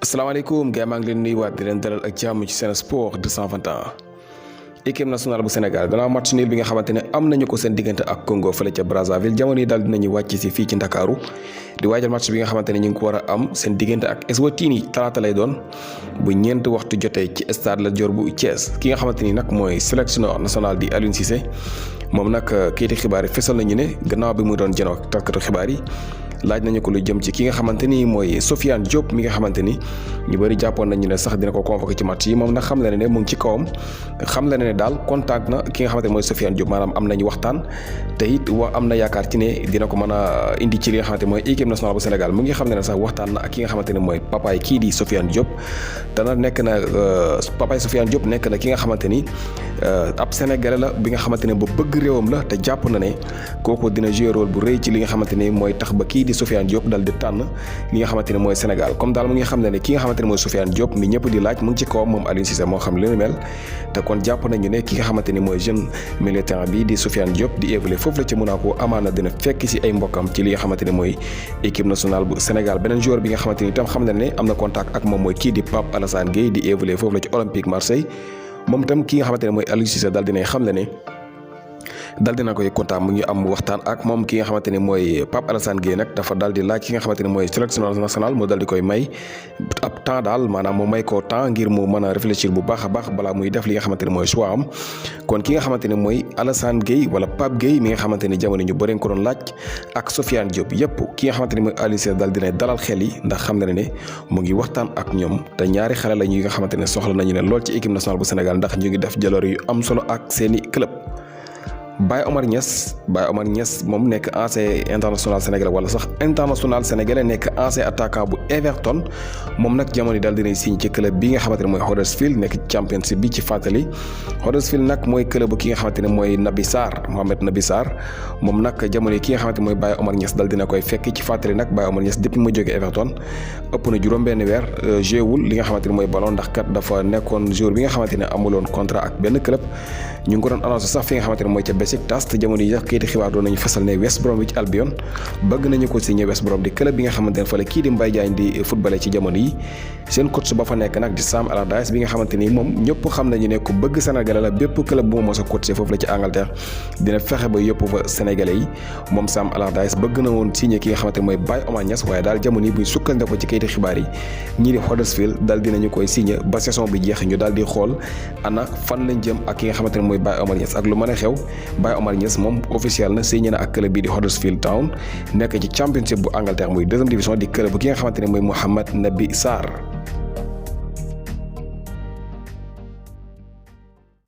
asalaamaaleykum gars maa ngi leen nuyuwaat di leen dalal ak jàmm ci Sen Sports 221 équipe nationale bu Sénégal gannaaw match nul bi nga xamante ne am nañu ko seen diggante ak Congo fële ca Brazzaville jamono yi daal dinañu wàcc si fii ci Ndakaaru di waajal match bi nga xamante ne ñu ngi ko war a am seen diggante ak Eswatini talaata lay doon bu ñeenti waxtu jotee ci stade Lat Dior bu Thiès ki nga xamante ni nag mooy sélectionneur national di Aliou Cissé moom nag kayiti xibaar yi fesal nañu ne gannaaw bi mu doon jënoo ak taskatu xibaar yi laaj nañu ko lu jëm ci ki nga xamante ni mooy Sofiane Diop mi nga xamante ni ñu bëri jàppoon nañu ne sax dina ko convoqué ci match yi moom nag xam la ne mu ngi ci kawam xam la ne daal contact na ki nga xamante ni mooy Sofiane Diop maanaam am nañu waxtaan te it am na yaakaar ci ne dina ko mën a indi ci li nga xamante mooy équipe nationale bu Sénégal mu ngi xam ne sax waxtaan na ak ki nga xamante ne mooy papaay kii di Sofiane Diop te nag nekk na papaay Sofiane Diop nekk na ki nga xamante ni ab sénégalais la bi nga xamante ne bu bëgg réewam la te jàpp na ne kooku dina jouer rôle bu rëy ci li nga xamante ni mooy tax ba kii di Sofiane Diop dal di tànn li nga xamante ne mooy Sénégal comme daal mu ngi xam ne ki nga xamante ne mooy Sofiane Diop mi ñëpp di laaj mu ngi ci kawam moom Aliou Cissé moo xam li ni mel te kon jàpp nañu ne ki nga xamante ni mooy jeune militant bi di Sofiane Diop di évoluer foofu la ci Monaco amaana dina fekk si ay mbokkam ci li nga xamante ne mooy équipe nationale bu Sénégal beneen joueur bi nga xamante ni itam xam na ne am na contact ak moom mooy kii di Pape Gueye di évoluer foofu la ci Olympique Marseille moom itam ki nga xamante ne mooy Aliou Cissé dal dinay xam ne dal dina koy kontaan mu ngi am waxtaan ak moom ki nga xamante ne mooy Pape Gueye nag dafa dal di laaj ki nga xamante ne mooy sélectionneur national moo dal di koy may ab temps daal maanaam mu may ko temps ngir mu mën a réfléchir bu baax a baax balaa muy def li nga xamante ne mooy choix am kon ki nga xamante ne mooy Alassane Gueye wala Pape Gueye mi nga xamante ne jamono ñu bëri ko doon laaj ak Sofiane Diop yëpp ki nga xamante ne mooy Aliou Cissé dal dina dalal xel yi ndax xam na ne mu ngi waxtaan ak ñoom te ñaari xale la ñu nga xamante ne soxla nañu ne lool ci équipe nationale bu Sénégal ndax ñu ngi def jaloor yu am solo ak seeni club. Baye Oumar Niass moom nekk ancien international sénégalais wala sax international sénégalais nekk ancien attaquant bu Everton moom nag jamono yi daal dinay signé ci club bi nga xamante ne mooy Huddersfield nekk championship bi ci fàttali Huddersfield nag mooy club ki nga xamante ne mooy Mohamed Nabi Sarr moom nag jamono yi ki nga xamante ne mooy Baye Oumar Niass dal dina koy fekk ci fàttali nag Baye Oumar Niass depuis mu jógee Everton ëpp na juróom-benn weer joué wul li nga xamante ne mooy ballon ndax kat dafa nekkoon joueur bi nga xamante ne amuloon contrat ak benn club ñu ngi ko doon annoncé sax fi nga xamante ne mooy ca Besiktas te jamono yi sax kayiti xibaar doon nañu fasal ne West Bromwich Albion bëgg nañu ko signé West Brom di club bi nga xamante ne fa la kii di Mbaye Diagne di footballé ci jamono yi seen coach ba fa nekk nag di Sam Allardyce bi nga xamante ni moom ñëpp xam nañu ne ku bëgg Sénégalais la bépp club bu ma mos a coaché foofu la ci Angleterre dina fexe ba yëpp fa Sénégalais yi moom Sam Allardyce bëgg na woon signé ki nga xamante ne mooy Baye Oumar Niass waaye daal jamono yi buñ sukkandikoo ci kayiti xibaar yi ñii di Huddersfield daal dinañu koy signé ba saison bi jeex ñu daal di xool ana fan lañ jëm ak ki nga xamante ne mooy Baye Oumar Niass ak lu mën a xew Baye Oumar Niass moom officiel na signé na ak club bii di Huddersfield Town nekk ci championship bu Angleterre muy deuxième division di club bu ki nga xamante ne mooy Mohamed Nabi Sarr